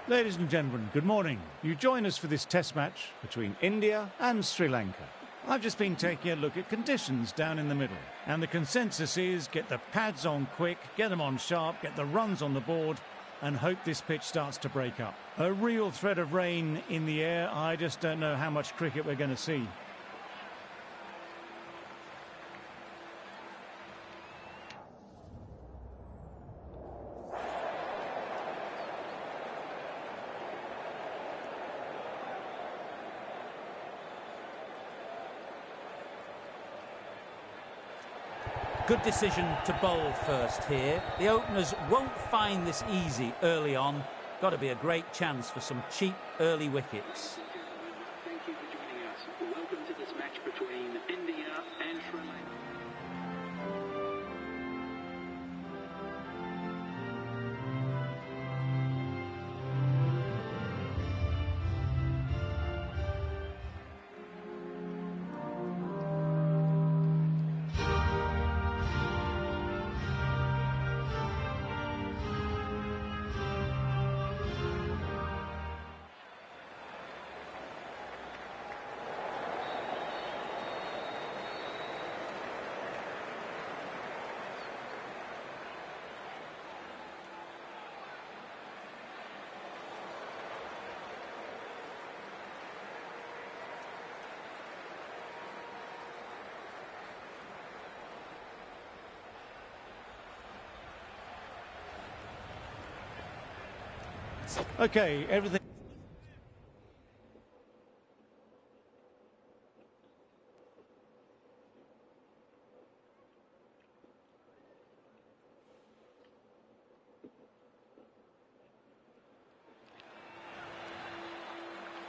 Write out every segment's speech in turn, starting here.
Ladies and gentlemen, good morning. You join us for this test match between India and Sri Lanka. I've just been taking a look at conditions down in the middle, and the consensus is get the pads on quick, get them on sharp, get the runs on the board, and hope this pitch starts to break up. A real threat of rain in the air. I just don't know how much cricket we're going to see. Good decision to bowl first here. The openers won't find this easy early on. Got to be a great chance for some cheap early wickets. Thank you for joining us. Welcome to this match between India and Sri Lanka. Okay, everything.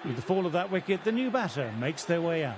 With the fall of that wicket, the new batter makes their way out.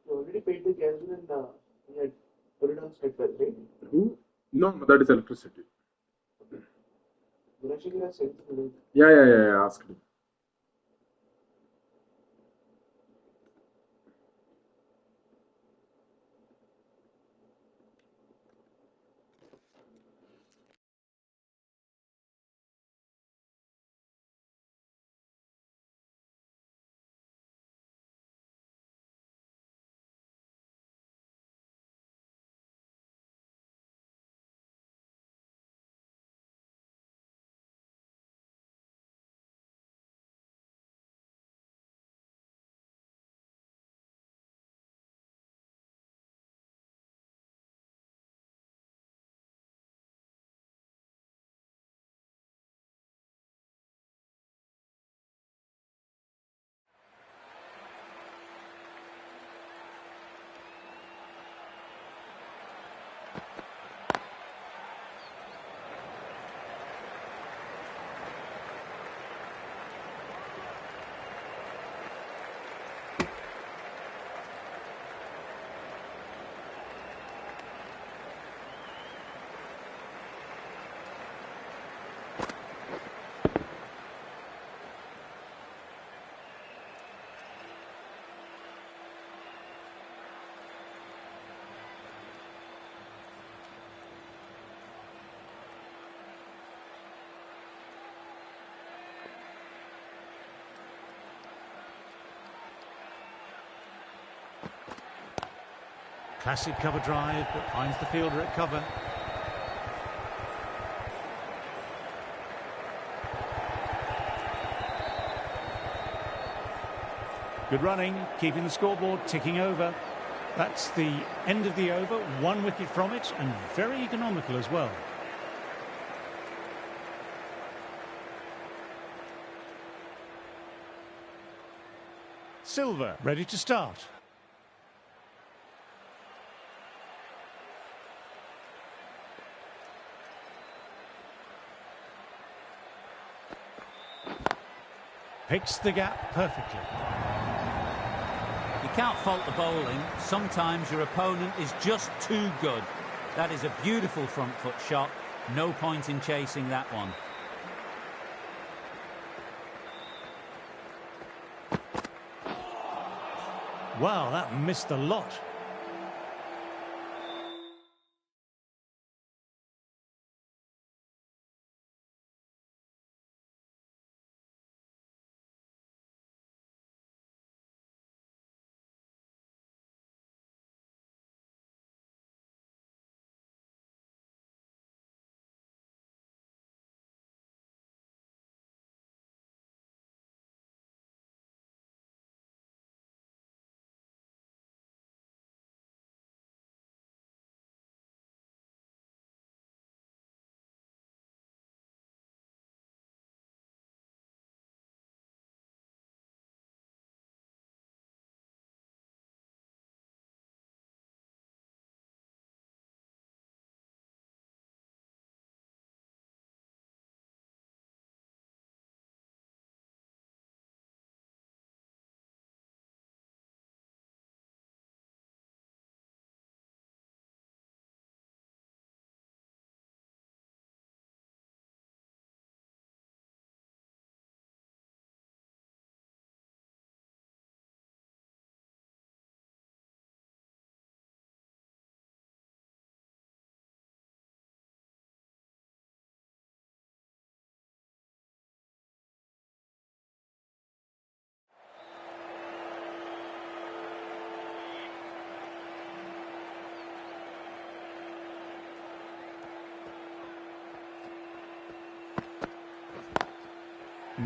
You already paid the gas bill and you had put it on standby, right? Who? No, that is electricity. You actually have sent the bill. Yeah. Ask me. Classic cover drive, but finds the fielder at cover. Good running, keeping the scoreboard ticking over. That's the end of the over, 1 wicket from it, and very economical as well. Silver, ready to start. Picks the gap perfectly. You can't fault the bowling. Sometimes your opponent is just too good. That is a beautiful front foot shot. No point in chasing that one. Wow, that missed the lot.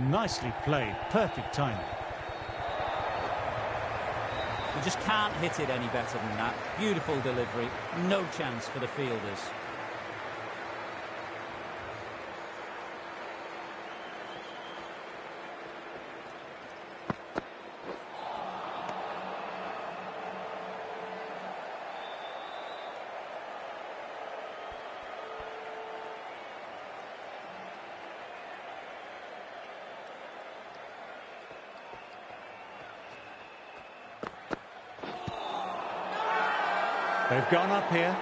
Nicely played, perfect timing. You just can't hit it any better than that. Beautiful delivery, no chance for the fielders. They've gone up here.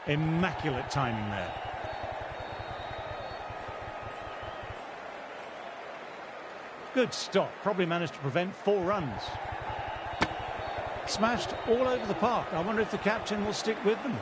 Immaculate timing there. Good stop. Probably managed to prevent 4 runs. Smashed all over the park. I wonder if the captain will stick with them.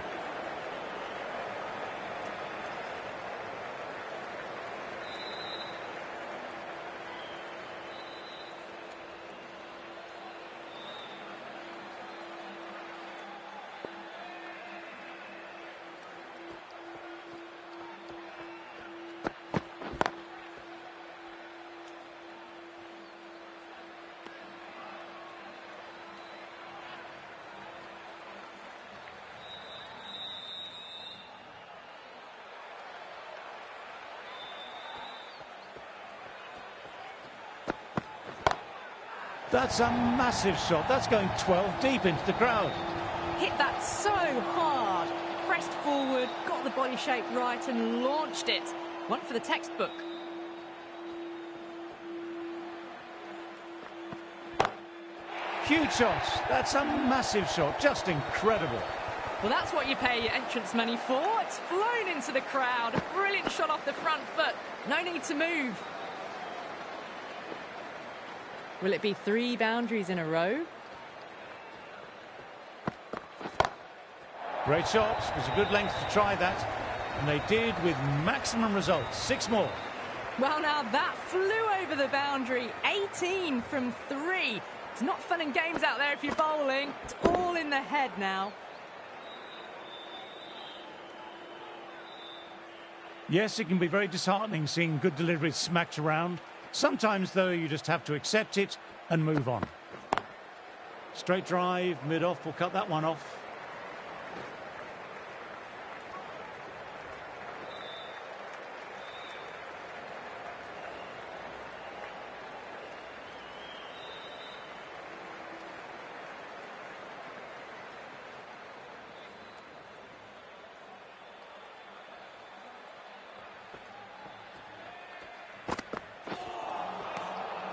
That's a massive shot. That's going 12 deep into the crowd. Hit that so hard. Pressed forward, got the body shape right and launched it. One for the textbook. Huge shot. That's a massive shot. Just incredible. Well, that's what you pay your entrance money for. It's flown into the crowd. A brilliant shot off the front foot. No need to move. Will it be 3 boundaries in a row? Great shot. It was a good length to try that. And they did with maximum results. 6 more. Well, now that flew over the boundary. 18 from 3. It's not fun and games out there if you're bowling. It's all in the head now. Yes, it can be very disheartening seeing good deliveries smacked around. Sometimes, though, you just have to accept it and move on. Straight drive, mid-off, will cut that one off.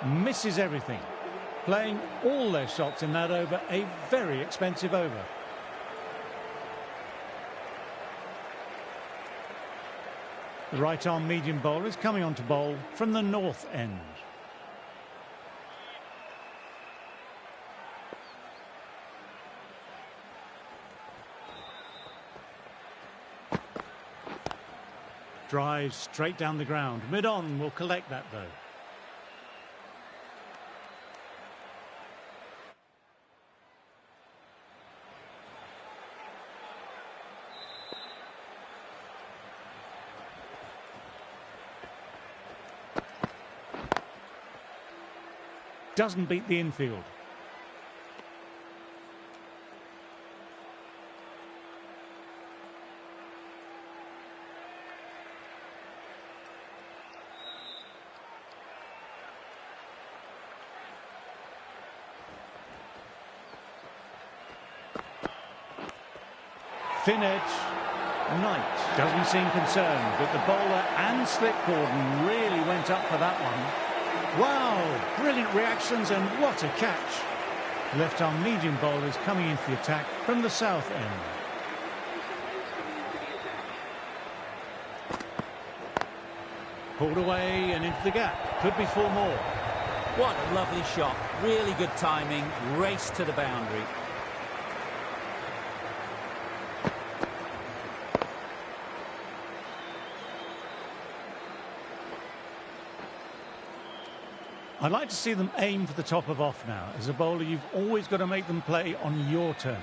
Misses everything. Playing all their shots in that over, a very expensive over. The right-arm medium bowler is coming on to bowl from the north end. Drives straight down the ground. Mid-on will collect that though. Doesn't beat the infield. Thin edge. Knight doesn't seem concerned, but the bowler and slip cordon really went up for that one. Wow, brilliant reactions and what a catch. Left-arm medium bowlers coming into the attack from the south end. Pulled away and into the gap. Could be 4 more. What a lovely shot. Really good timing. Race to the boundary. I'd like to see them aim for the top of off now. As a bowler, you've always got to make them play on your terms.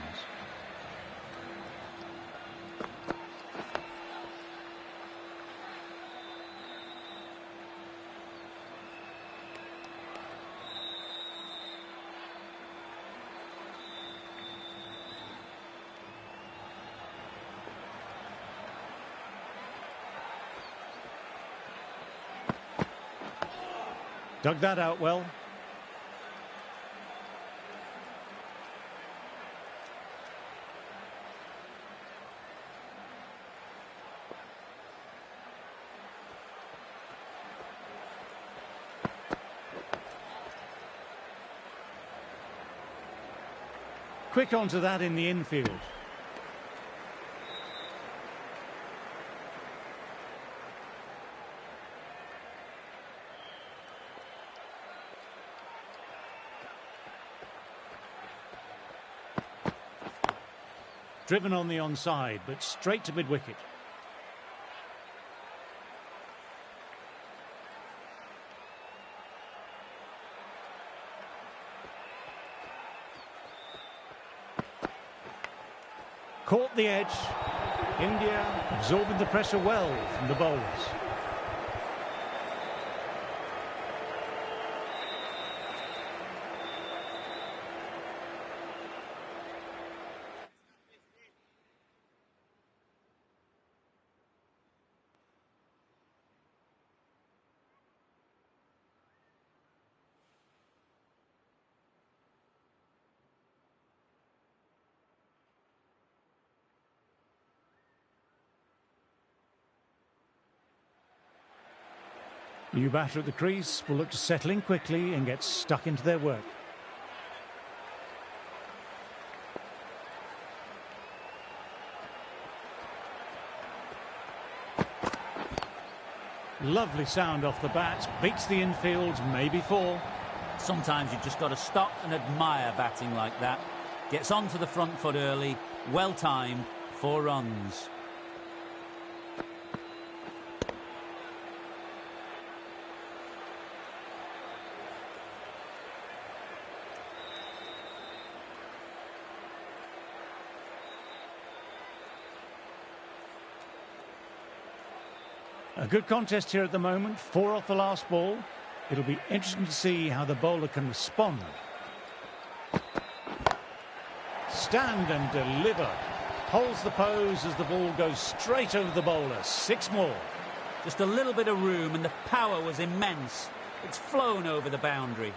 Dug that out well. Quick onto that in the infield. Driven on the onside, but straight to mid-wicket. Caught the edge. India absorbing the pressure well from the bowlers. New batter at the crease will look to settle in quickly and get stuck into their work. Lovely sound off the bat, beats the infield, maybe 4. Sometimes you've just got to stop and admire batting like that. Gets onto the front foot early, well timed, 4 runs. A good contest here at the moment, 4 off the last ball. It'll be interesting to see how the bowler can respond. Stand and deliver. Holds the pose as the ball goes straight over the bowler. 6 more. Just a little bit of room and the power was immense. It's flown over the boundary.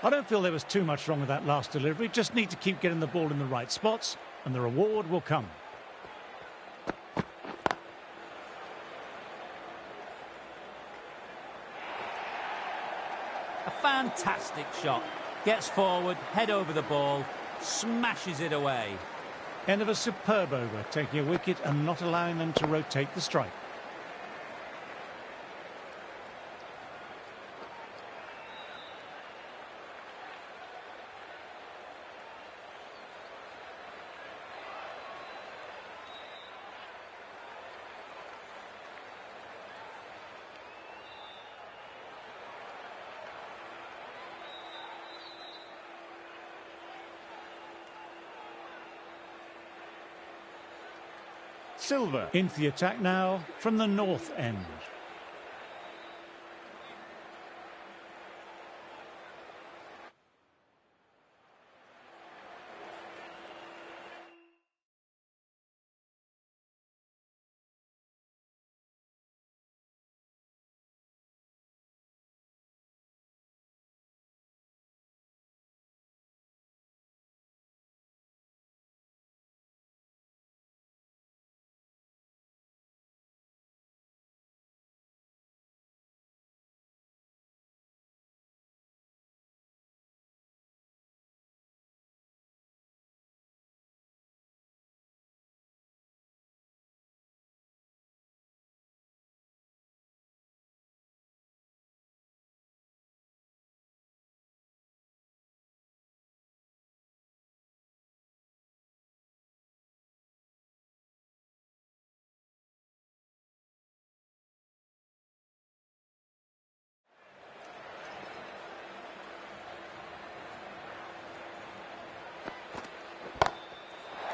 I don't feel there was too much wrong with that last delivery. Just need to keep getting the ball in the right spots and the reward will come. A fantastic shot. Gets forward, head over the ball, smashes it away. End of a superb over, taking a wicket and not allowing them to rotate the strike. Silver into the attack now from the north end.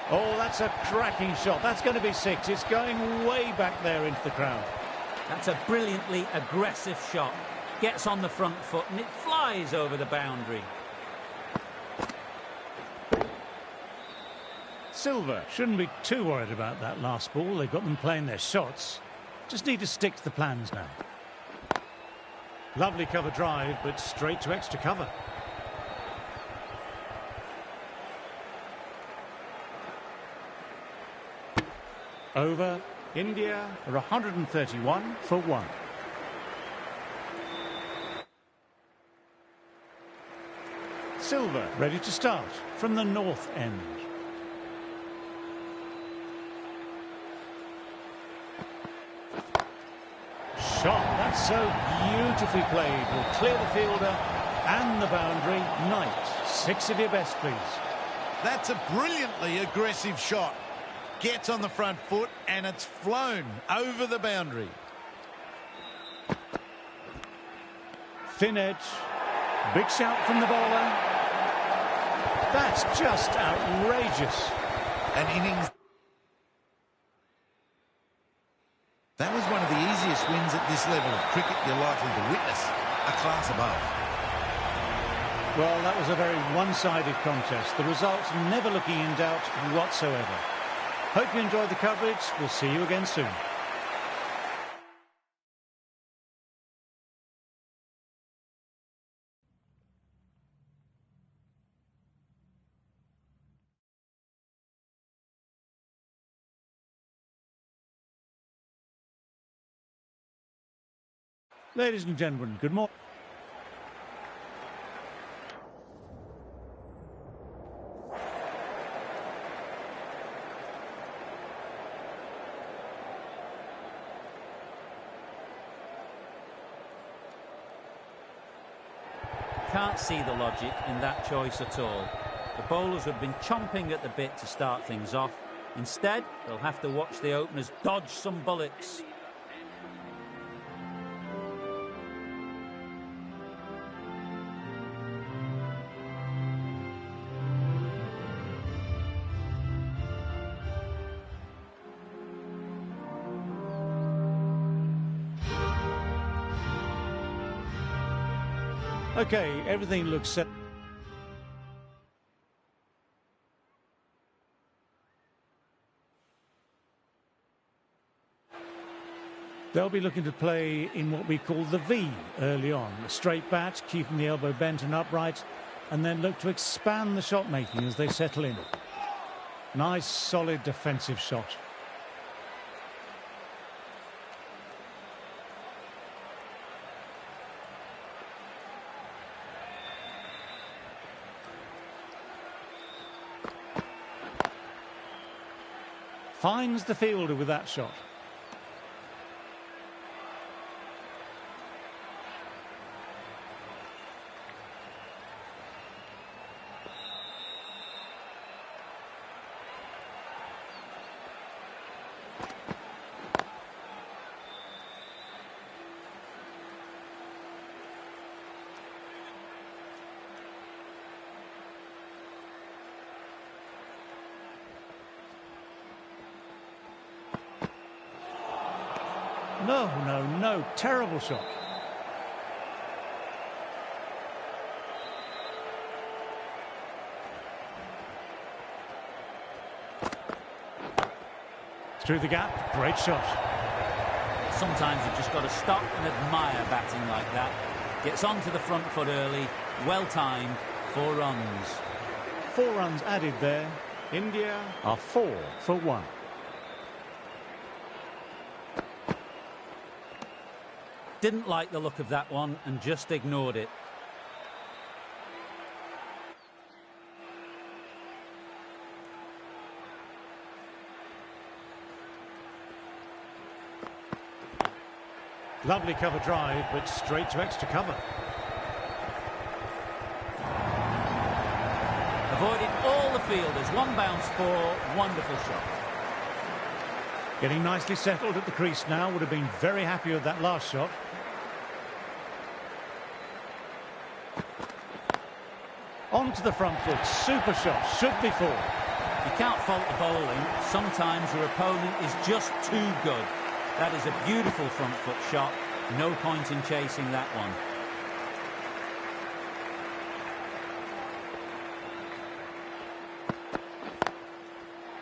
Oh, that's a cracking shot. That's going to be 6. It's going way back there into the crowd. That's a brilliantly aggressive shot. Gets on the front foot and it flies over the boundary. Silver shouldn't be too worried about that last ball. They've got them playing their shots. Just need to stick to the plans now. Lovely cover drive, but straight to extra cover. Over. India are 131 for 1. Silver ready to start from the north end. Shot, that's so beautifully played. Will clear the fielder and the boundary. Knight, 6 of your best, please. That's a brilliantly aggressive shot. Gets on the front foot and it's flown over the boundary. Thin edge. Big shout from the bowler. That's just outrageous. An innings. That was one of the easiest wins at this level of cricket you're likely to witness. A class above. Well, that was a very one-sided contest. The results never looking in doubt whatsoever. Hope you enjoyed the coverage. We'll see you again soon. Ladies and gentlemen, good morning. can't see the logic in that choice at all. The bowlers have been chomping at the bit to start things off. Instead, they'll have to watch the openers dodge some bullets. Okay, everything looks set. They'll be looking to play in what we call the V early on. A straight bat, keeping the elbow bent and upright, and then look to expand the shot making as they settle in. Nice, solid defensive shot. Finds the fielder with that shot. No, terrible shot. Through the gap, great shot. Sometimes you've just got to stop and admire batting like that. Gets onto the front foot early, well timed, 4 runs. 4 runs added there. India are 4 for 1. Didn't like the look of that one and just ignored it. Lovely cover drive, but straight to extra cover. Avoided all the fielders. 1 bounce for, wonderful shot. Getting nicely settled at the crease now. Would have been very happy with that last shot. Onto the front foot. Super shot. Should be 4. You can't fault the bowling. Sometimes your opponent is just too good. That is a beautiful front foot shot. No point in chasing that one.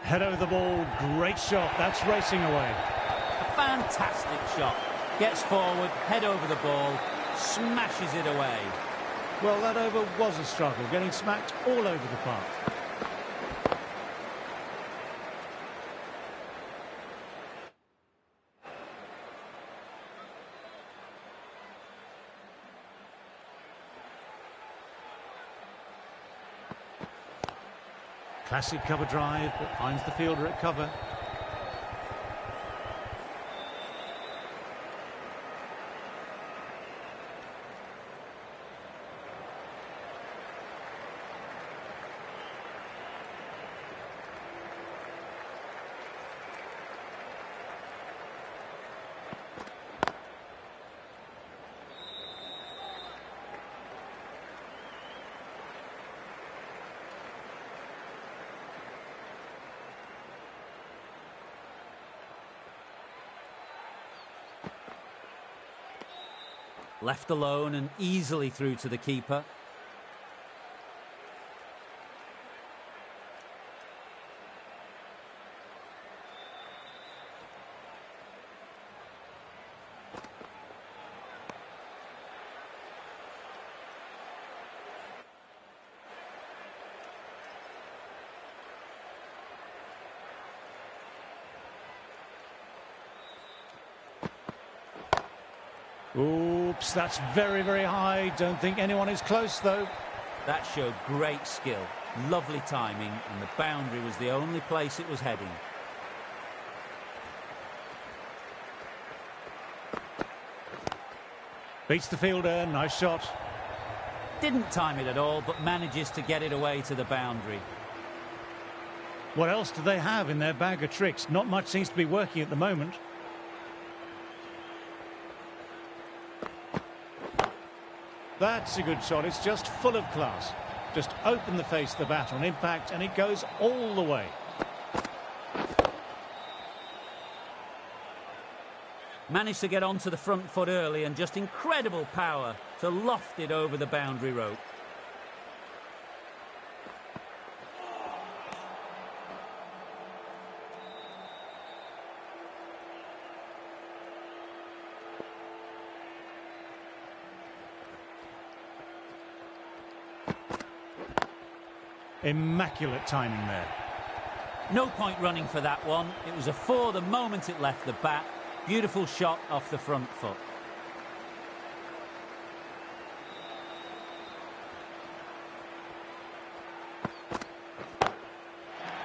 Head over the ball. Great shot. That's racing away. A fantastic shot. Gets forward, head over the ball, smashes it away. Well, that over was a struggle, getting smacked all over the park. Classic cover drive, but finds the fielder at cover. Left alone and easily through to the keeper. Oops, that's very, very high. Don't think anyone is close, though. That showed great skill, lovely timing, and the boundary was the only place it was heading. Beats the fielder, nice shot. Didn't time it at all, but manages to get it away to the boundary. What else do they have in their bag of tricks? Not much seems to be working at the moment. That's a good shot. It's just full of class. Just open the face of the bat on impact and it goes all the way. Managed to get onto the front foot early and just incredible power to loft it over the boundary rope. Immaculate timing there. No point running for that one. It was a four the moment it left the bat. Beautiful shot off the front foot.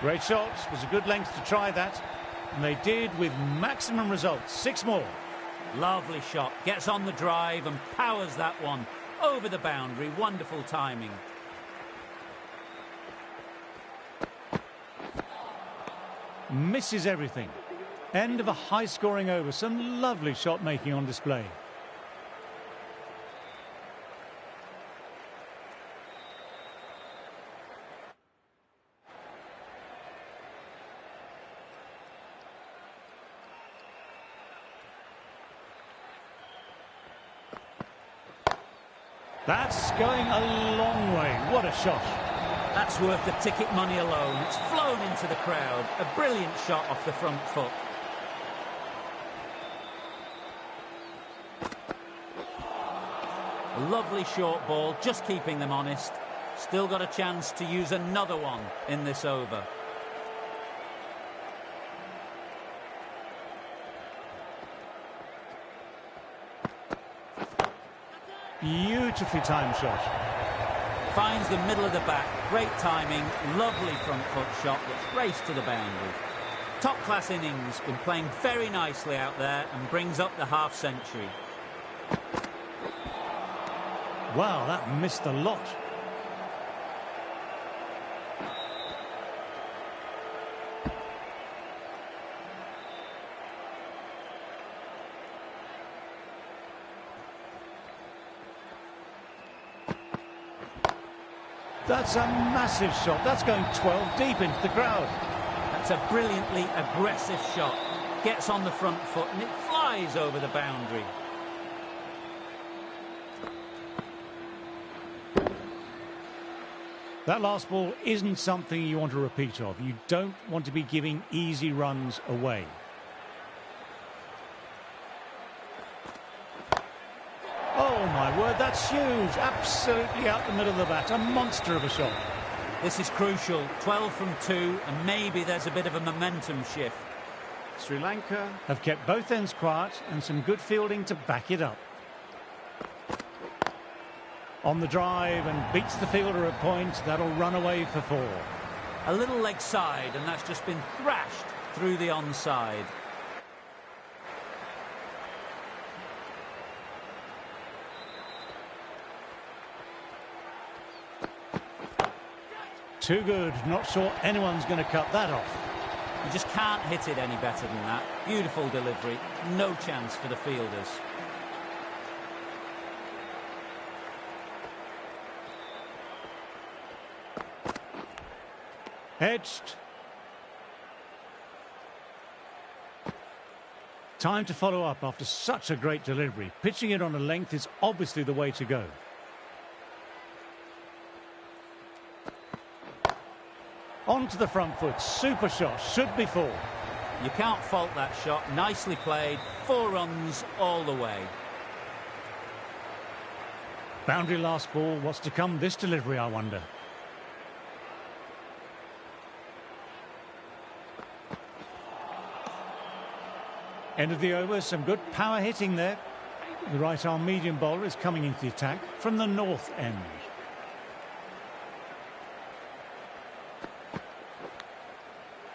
Great shot. Was a good length to try that. And they did with maximum results. 6 more. Lovely shot. Gets on the drive and powers that one over the boundary. Wonderful timing. Misses everything. End of a high-scoring over. Some lovely shot making on display. That's going a long way. What a shot. That's worth the ticket money alone. It's flown into the crowd. A brilliant shot off the front foot. A lovely short ball, just keeping them honest. Still got a chance to use another one in this over. Beautifully timed shot. Finds the middle of the bat. Great timing. Lovely front foot shot that's raced to the boundary. Top class innings. Been playing very nicely out there and brings up the half century. Wow, that missed a lot. That's a massive shot. That's going 12 deep into the crowd. That's a brilliantly aggressive shot. Gets on the front foot and it flies over the boundary. That last ball isn't something you want a repeat of. You don't want to be giving easy runs away. Oh my word, that's huge. Absolutely out the middle of the bat. A monster of a shot. This is crucial. 12 from 2 and maybe there's a bit of a momentum shift. Sri Lanka have kept both ends quiet and some good fielding to back it up. On the drive and beats the fielder at point. That'll run away for 4. A little leg side and that's just been thrashed through the onside. Too good. Not sure anyone's going to cut that off. You just can't hit it any better than that. Beautiful delivery. No chance for the fielders. Edged. Time to follow up after such a great delivery. Pitching it on a length is obviously the way to go. Onto the front foot. Super shot. Should be 4. You can't fault that shot. Nicely played. 4 runs all the way. Boundary last ball. What's to come this delivery, I wonder? End of the over. Some good power hitting there. The right arm medium bowler is coming into the attack from the north end.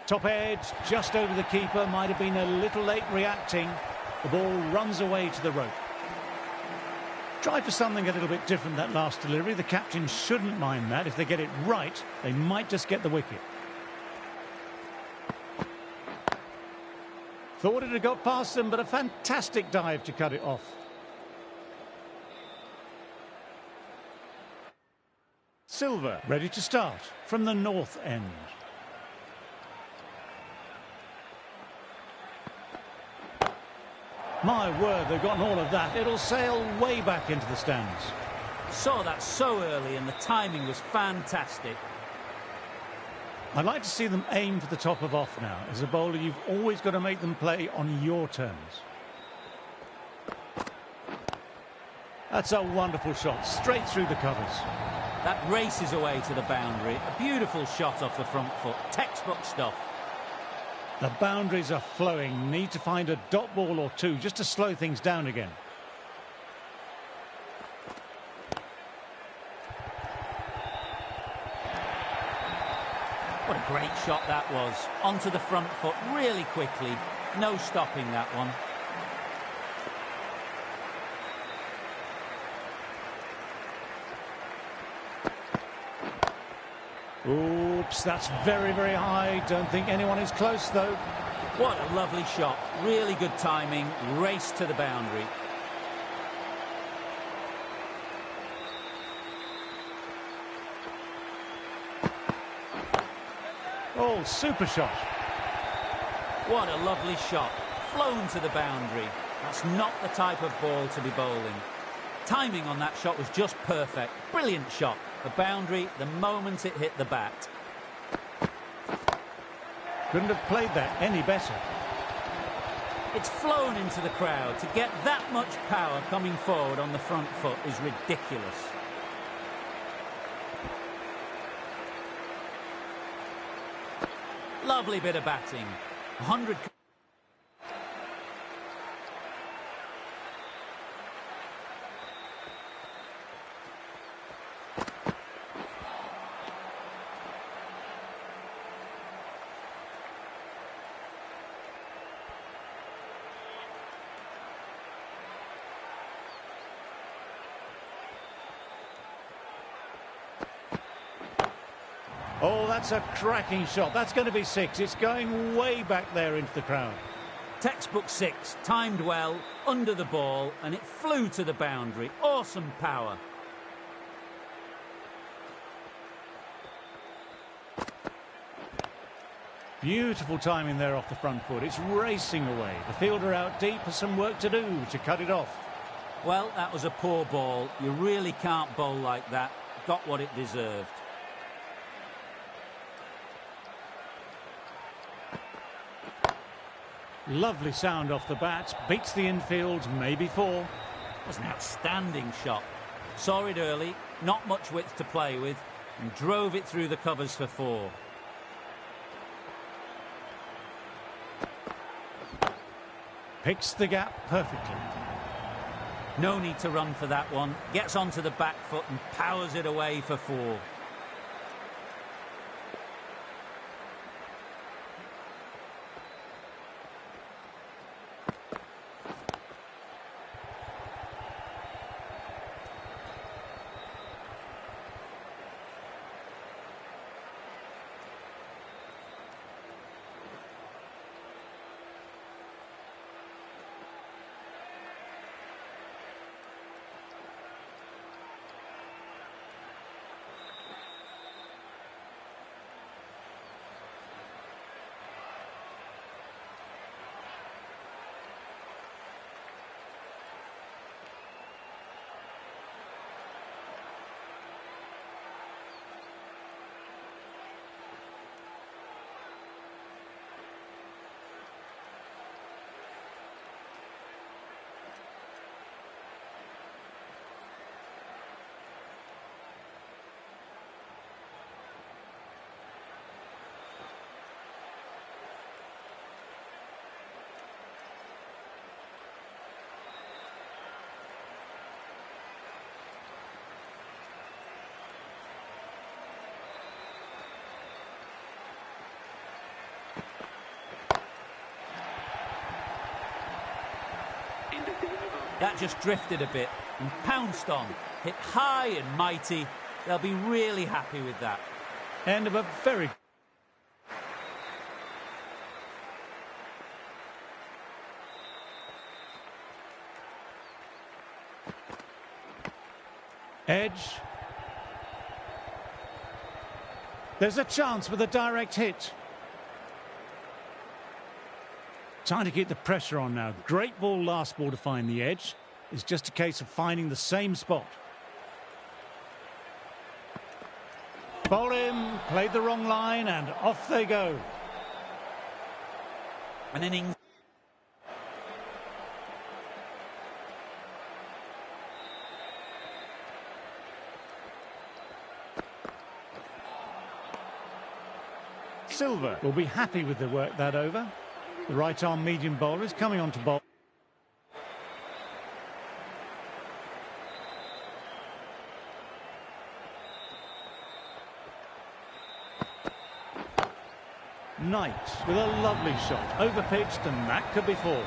Top edge, just over the keeper. Might have been a little late reacting. The ball runs away to the rope. Tried for something a little bit different that last delivery. The captain shouldn't mind that. If they get it right, they might just get the wicket. Thought it had got past them, but a fantastic dive to cut it off. Silver ready to start from the north end. My word, they've gotten all of that. It'll sail way back into the stands. Saw that so early and the timing was fantastic. I'd like to see them aim for the top of off now. As a bowler, you've always got to make them play on your terms. That's a wonderful shot, straight through the covers. That races away to the boundary. A beautiful shot off the front foot. Textbook stuff. The boundaries are flowing. Need to find a dot ball or two just to slow things down again. What a great shot that was. Onto the front foot really quickly. No stopping that one. Oops, that's very, very high. Don't think anyone is close, though. What a lovely shot. Really good timing. Race to the boundary. Oh, super shot. What a lovely shot. Flown to the boundary. That's not the type of ball to be bowling. Timing on that shot was just perfect. Brilliant shot. The boundary the moment it hit the bat. Couldn't have played that any better. It's flown into the crowd. To get that much power coming forward on the front foot is ridiculous. Lovely bit of batting. 100... Oh, that's a cracking shot. That's going to be six. It's going way back there into the crowd. Textbook six, timed well, under the ball, and it flew to the boundary. Awesome power. Beautiful timing there off the front foot. It's racing away. The fielder out deep has some work to do to cut it off. Well, that was a poor ball. You really can't bowl like that. Got what it deserved. Lovely sound off the bat. Beats the infield, maybe four. It was an outstanding shot. Saw it early, not much width to play with, and drove it through the covers for four. Picks the gap perfectly. No need to run for that one. Gets onto the back foot and powers it away for four. That just drifted a bit and pounced on. Hit high and mighty. They'll be really happy with that. End of a very... Edge. There's a chance with a direct hit. Trying to keep the pressure on now. Great ball last ball to find the edge. It's just a case of finding the same spot. Bowl him, played the wrong line, and off they go. An innings. Silver will be happy with the work that over. The right-arm medium bowler is coming on to bowl. Knight with a lovely shot, over-pitched, and that could be four.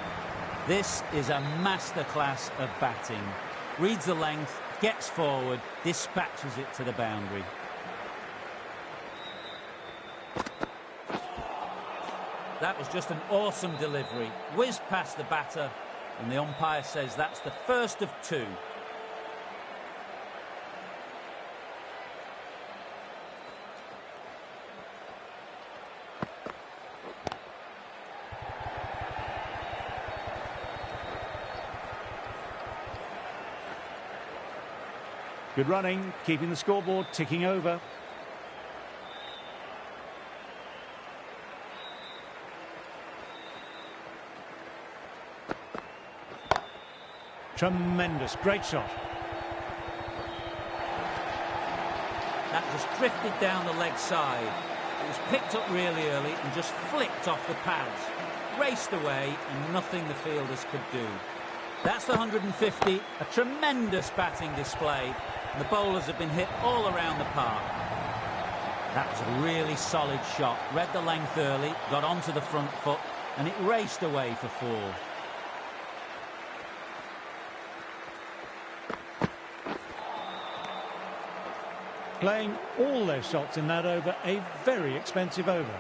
This is a masterclass of batting. Reads the length, gets forward, dispatches it to the boundary. That was just an awesome delivery. Whizzed past the batter, and the umpire says that's the first of two. Good running, keeping the scoreboard ticking over. Tremendous, great shot. That just drifted down the leg side. It was picked up really early and just flicked off the pads. Raced away and nothing the fielders could do. That's the 150, a tremendous batting display. And the bowlers have been hit all around the park. That was a really solid shot. Read the length early, got onto the front foot, and it raced away for four. Playing all their shots in that over, a very expensive over.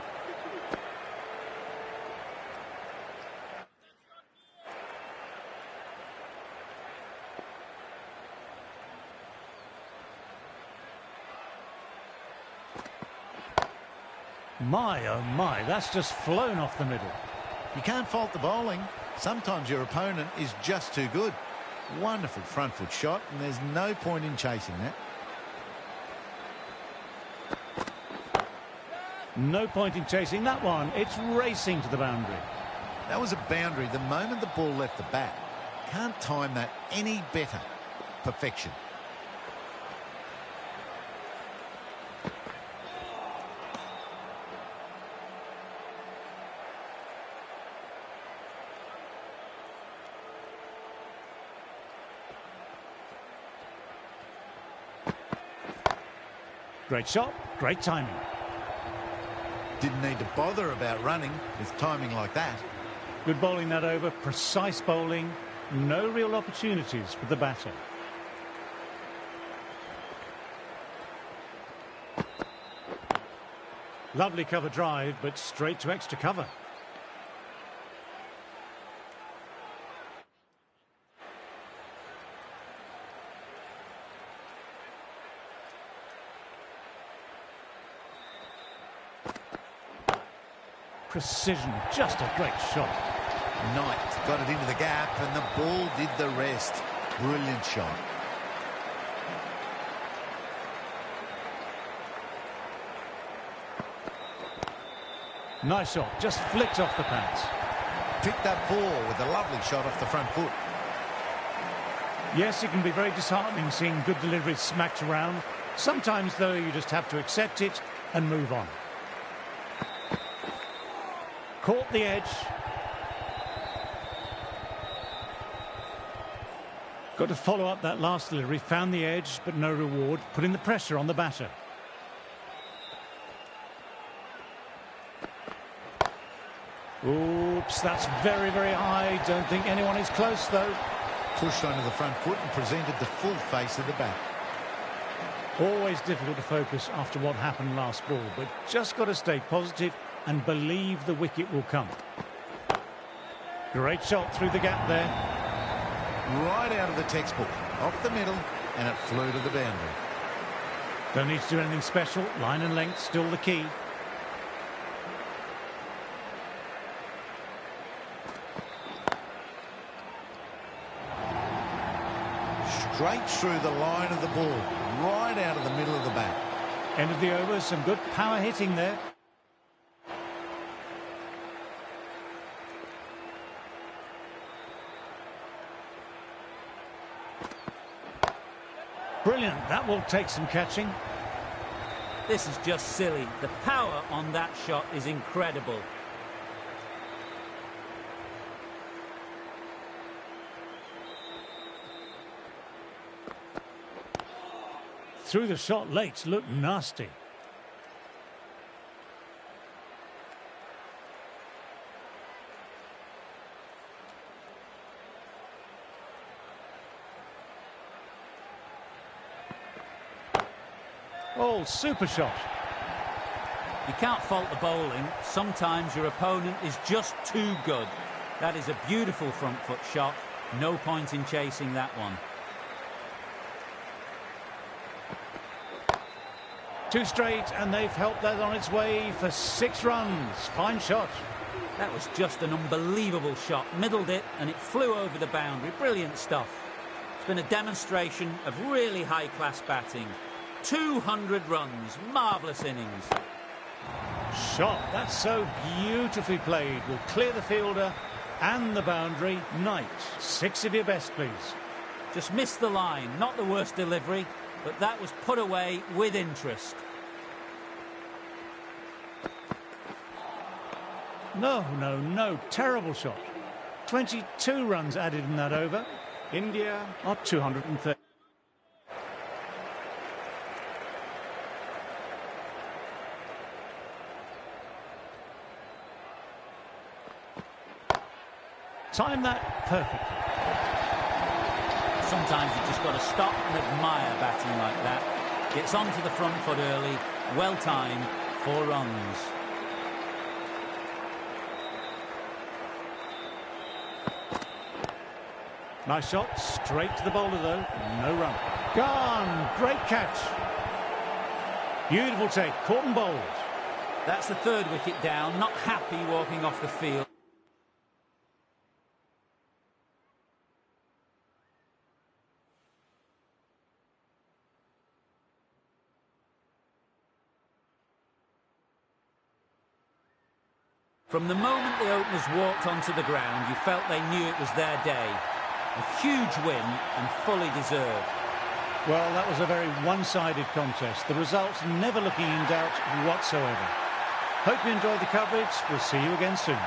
My, oh my, that's just flown off the middle. You can't fault the bowling. Sometimes your opponent is just too good. Wonderful front foot shot, and there's no point in chasing that. No point in chasing that one. It's racing to the boundary. That was a boundary the moment the ball left the bat. Can't time that any better. Perfection. Great shot, great timing. Didn't need to bother about running with timing like that. Good bowling that over, precise bowling, no real opportunities for the batter. Lovely cover drive, but straight to extra cover. Precision, just a great shot. Knight got it into the gap and the ball did the rest. Brilliant shot. Nice shot, just flicked off the pads. Picked that ball with a lovely shot off the front foot. Yes, it can be very disheartening seeing good deliveries smacked around. Sometimes, though, you just have to accept it and move on. Caught the edge. Got to follow up that last delivery. Found the edge, but no reward. Putting the pressure on the batter. Oops, that's very, very high. Don't think anyone is close, though. Pushed onto the front foot and presented the full face of the bat. Always difficult to focus after what happened last ball, but just got to stay positive and believe the wicket will come. Great shot through the gap there. Right out of the textbook, off the middle, and it flew to the boundary. Don't need to do anything special. Line and length still the key. Straight through the line of the ball, right out of the middle of the bat. End of the over, some good power hitting there. Brilliant, that will take some catching. This is just silly. The power on that shot is incredible. Through the shot late, looked nasty. Oh, super shot. You can't fault the bowling. Sometimes your opponent is just too good. That is a beautiful front foot shot. No point in chasing that one. Two straight, and they've helped that on its way for 6 runs. Fine shot. That was just an unbelievable shot. Middled it, and it flew over the boundary. Brilliant stuff. It's been a demonstration of really high-class batting. 200 runs. Marvellous innings. Shot. That's so beautifully played. Will clear the fielder and the boundary. Knight. 6 of your best, please. Just missed the line. Not the worst delivery, but that was put away with interest. No. Terrible shot. 22 runs added in that over. India are 230. Time that perfectly. Sometimes you just got to stop and admire batting like that. Gets onto the front foot early. Well timed. 4 runs. Nice shot. Straight to the bowler, though. No run. Gone. Great catch. Beautiful take. Caught and bowled. That's the 3rd wicket down. Not happy walking off the field. From the moment the openers walked onto the ground, you felt they knew it was their day. A huge win and fully deserved. Well, that was a very one-sided contest. The results never looking in doubt whatsoever. Hope you enjoyed the coverage. We'll see you again soon.